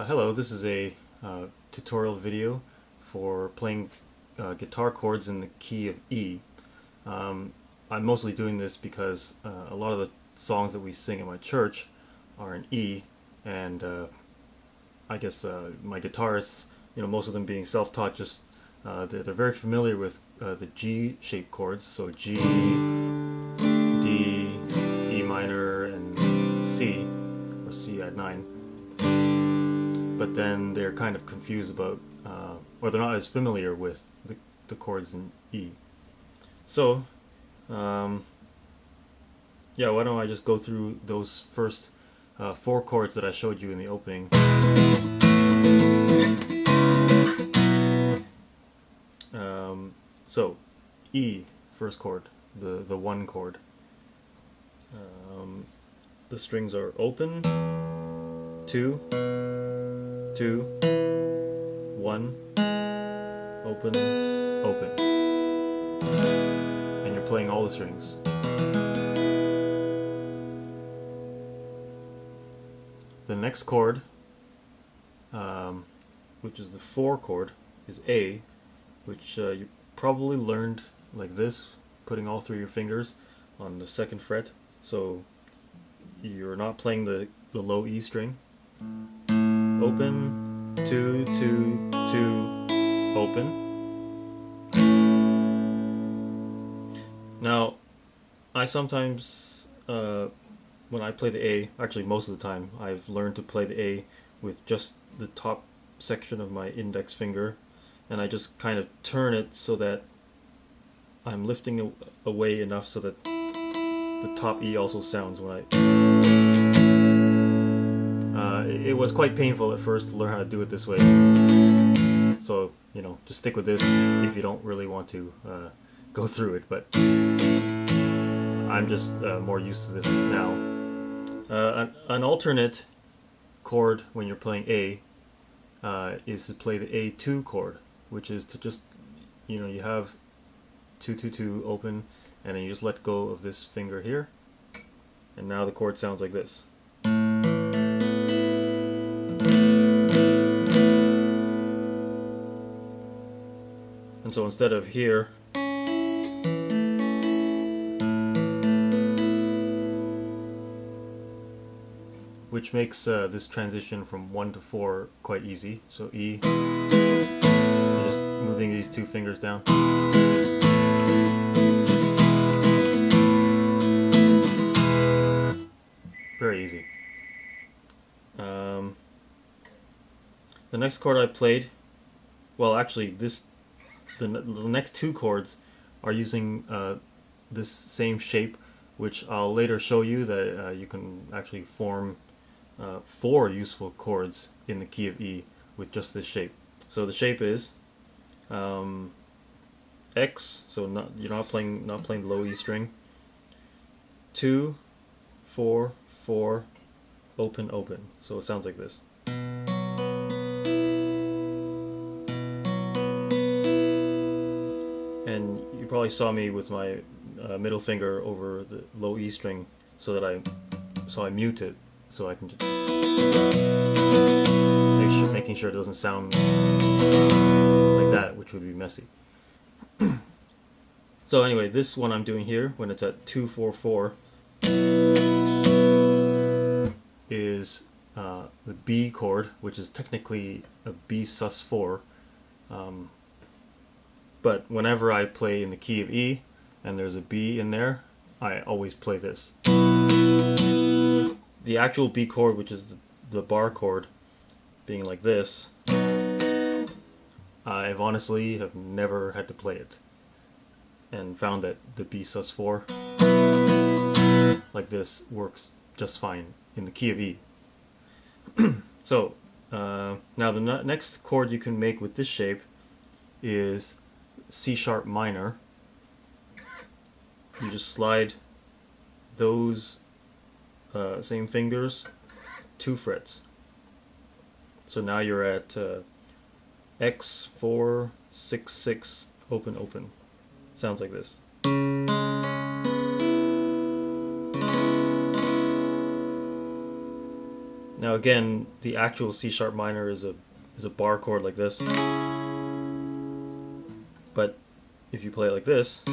Hello, this is a tutorial video for playing guitar chords in the key of E. I'm mostly doing this because a lot of the songs that we sing at my church are in E, and I guess my guitarists, most of them being self-taught, just they're very familiar with the G-shaped chords, so G, D, E minor, and C, or C at 9. But then they're kind of confused about, or they're not as familiar with the chords in E. So, yeah, why don't I just go through those first 4 chords that I showed you in the opening. So, E, first chord, the 1 chord. The strings are open, 2, 2, 1, open, open. And you're playing all the strings. The next chord, which is the 4 chord, is A, which you probably learned like this, putting all 3 of your fingers on the 2nd fret. So you're not playing the low E string. Open, 2, 2, 2, open. Now, I sometimes, when I play the A, actually most of the time, I've learned to play the A with just the top section of my index finger, and I just kind of turn it so that I'm lifting away enough so that the top E also sounds when I... It was quite painful at first to learn how to do it this way. So, just stick with this if you don't really want to go through it, but I'm just more used to this now. An alternate chord when you're playing A is to play the A2 chord, which is to just, you have 2, 2, 2 open, and then you just let go of this finger here, and now the chord sounds like this. And so instead of here, which makes this transition from 1 to 4 quite easy. So E, you're just moving these 2 fingers down. Very easy. The next chord I played, well, actually, the next 2 chords are using this same shape, which I'll later show you that you can actually form 4 useful chords in the key of E with just this shape. So the shape is X, so you're not playing the low E string. 2, 4, 4, open, open. So it sounds like this. And you probably saw me with my middle finger over the low E string, so I mute it, so I can just making sure it doesn't sound like that, which would be messy. So anyway, this one I'm doing here, when it's at 2, 4, 4, is the B chord, which is technically a B sus4. But whenever I play in the key of E and there's a B in there, I always play this. The actual B chord, which is the bar chord, being like I honestly have never had to play it, and found that the B sus4 like this works just fine in the key of E. So now the next chord you can make with this shape is C sharp minor. You just slide those same fingers 2 frets. So now you're at X 4 6 6 open, open. Sounds like this. Now again, the actual C sharp minor is a bar chord like this, but if you play it like this,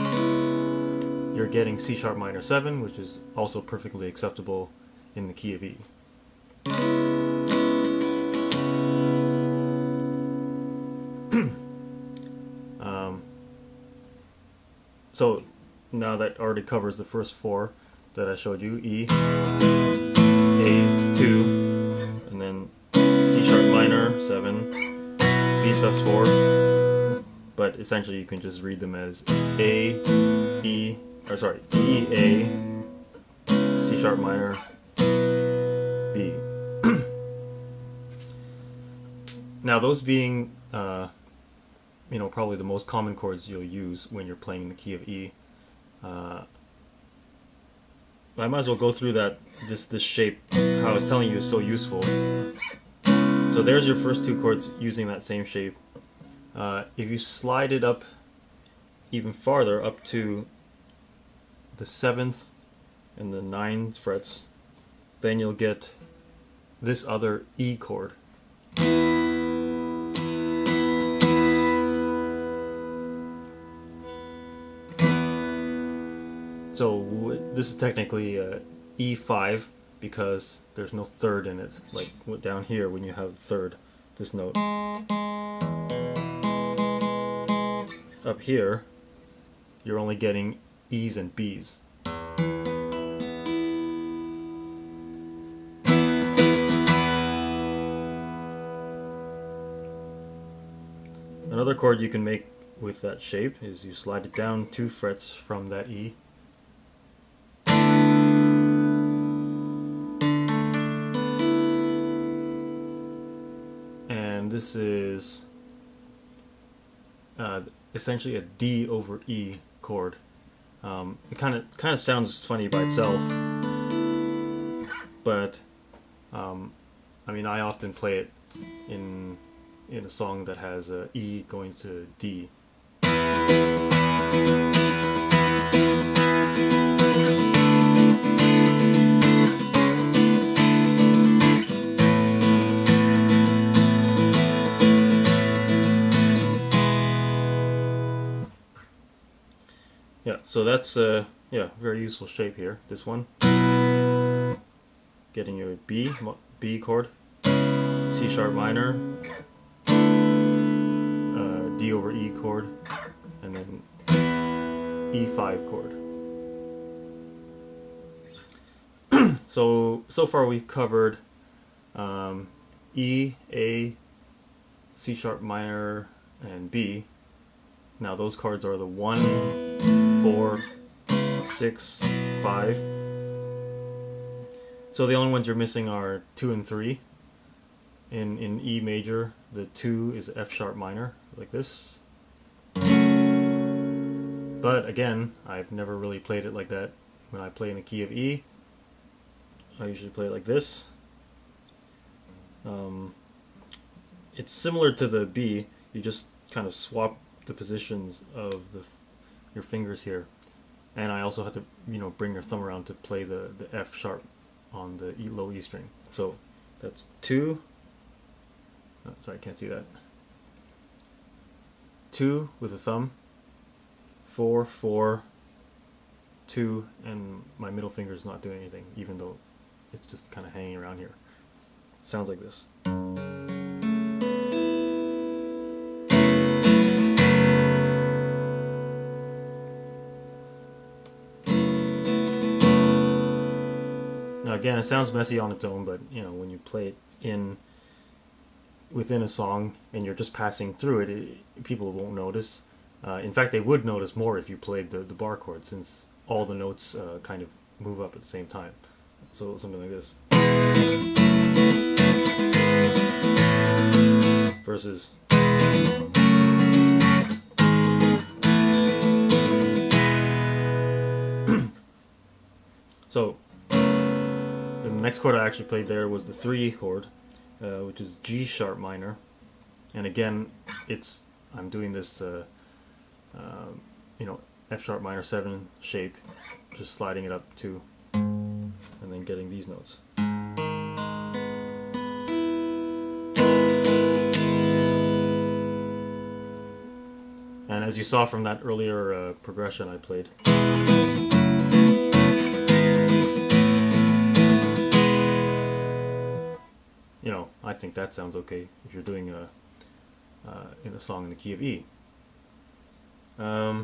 you're getting C sharp minor 7, which is also perfectly acceptable in the key of E. So now that already covers the first four that I showed you: E, A2, and then C sharp minor 7, B sus4. But essentially you can just read them as E, A, C sharp minor, B. Now those being probably the most common chords you'll use when you're playing in the key of E. I might as well go through this shape. How I was telling you is so useful. So there's your first two chords using that same shape. If you slide it up even farther, up to the 7th and the 9th frets, then you'll get this other E chord. So this is technically E5 because there's no third in it, like down here when you have third, this note. Up here, you're only getting E's and B's. Another chord you can make with that shape is you slide it down 2 frets from that E. And this is essentially a D over E chord. It kind of sounds funny by itself, but I mean, I often play it in a song that has E going to D. Yeah, so that's very useful shape here. This one, getting your B chord, C sharp minor, D over E chord, and then E5 chord. So far we've covered E, A, C sharp minor, and B. Now those chords are the 1, 4, 6, 5. So the only ones you're missing are 2 and 3. In E major, the 2 is F sharp minor, like this. But again, I've never really played it like that. When I play in the key of E, I usually play it like this. It's similar to the B, you just kind of swap the positions of your fingers here. And I also have to bring your thumb around to play the F sharp on the low E string. So that's 2. Oh, sorry, I can't see that. 2 with the thumb, 4, 4, 2, and my middle finger is not doing anything, even though it's just kind of hanging around here. Sounds like this. Now again, it sounds messy on its own, but when you play it within a song and you're just passing through it, people won't notice. In fact, they would notice more if you played the bar chord, since all the notes kind of move up at the same time. So something like this. Versus so the next chord I actually played there was the 3 chord, which is G sharp minor, and again I'm doing this F sharp minor 7 shape, just sliding it up 2 and then getting these notes. as you saw from that earlier progression I played. You know, I think that sounds okay if you're doing in a song in the key of E. Yeah,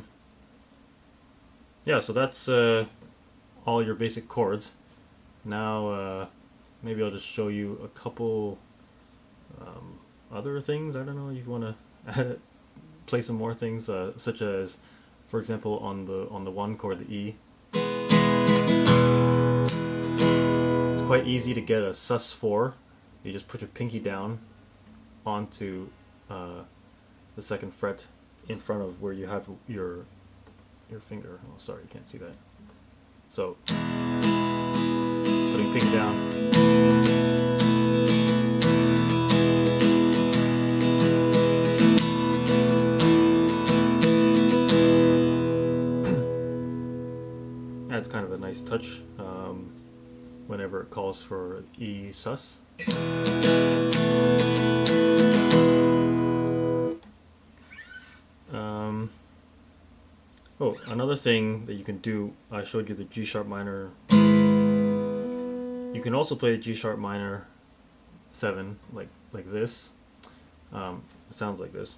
so that's all your basic chords. Now maybe I'll just show you a couple other things. I don't know, you want to play some more things, such as, for example, on the one chord, the E. It's quite easy to get a sus4. You just put your pinky down onto the second fret in front of where you have your finger. Oh, sorry, you can't see that. So, putting pinky down. That's kind of a nice touch whenever it calls for E sus. Oh, another thing that you can do, I showed you the G sharp minor. You can also play the G sharp minor 7 like this. It sounds like this.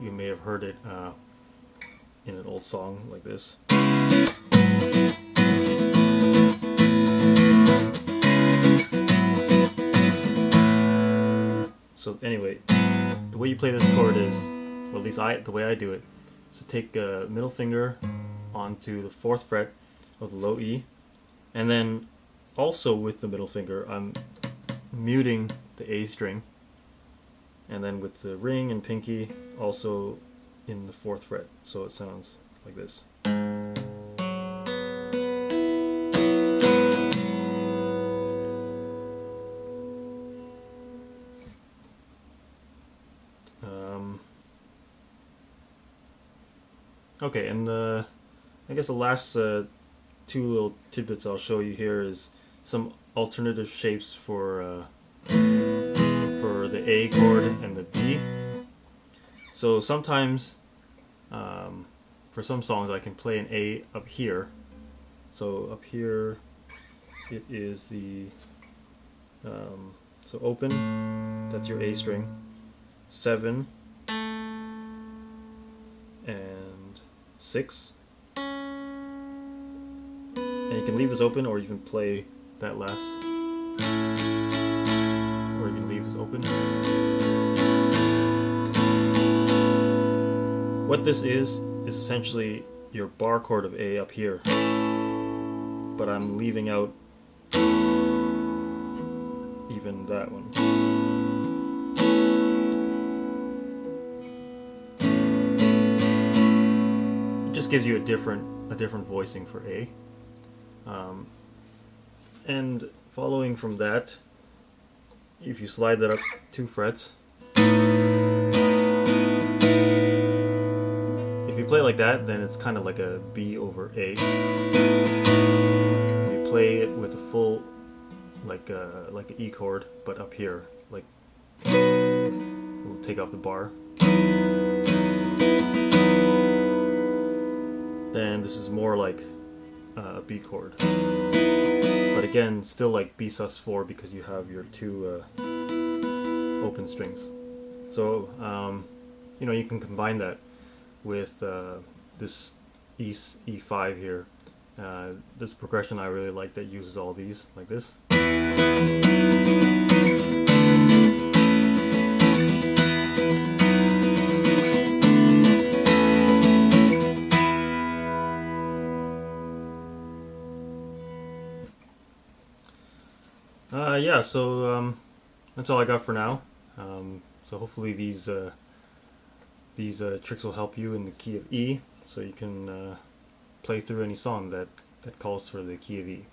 You may have heard it in an old song like this. So anyway, the way you play this chord is, well, at least the way I do it, is to take a middle finger onto the 4th fret of the low E, and then also with the middle finger I'm muting the A string, and then with the ring and pinky also in the 4th fret, so it sounds like this. Okay, and I guess the last 2 little tidbits I'll show you here is some alternative shapes for the A chord and the B. So sometimes, for some songs, I can play an A up here. So up here, it is the so open. That's your A string. 7 and 6. And you can leave this open, or you can play that last, or you can leave this open. What this is essentially your bar chord of A up here, but I'm leaving out even that one. It just gives you a different voicing for A. And following from that, if you slide that up 2 frets, if you play like that, then it's kind of like a B over A. You play it with a full, like an E chord, but up here, like we'll take off the bar. Then this is more like a B chord. But again, still like B sus4 because you have your 2 open strings. So you know, you can combine that with this E5 here. This progression I really like that uses all these, like this. Yeah, so that's all I got for now. So hopefully these tricks will help you in the key of E, so you can play through any song that calls for the key of E.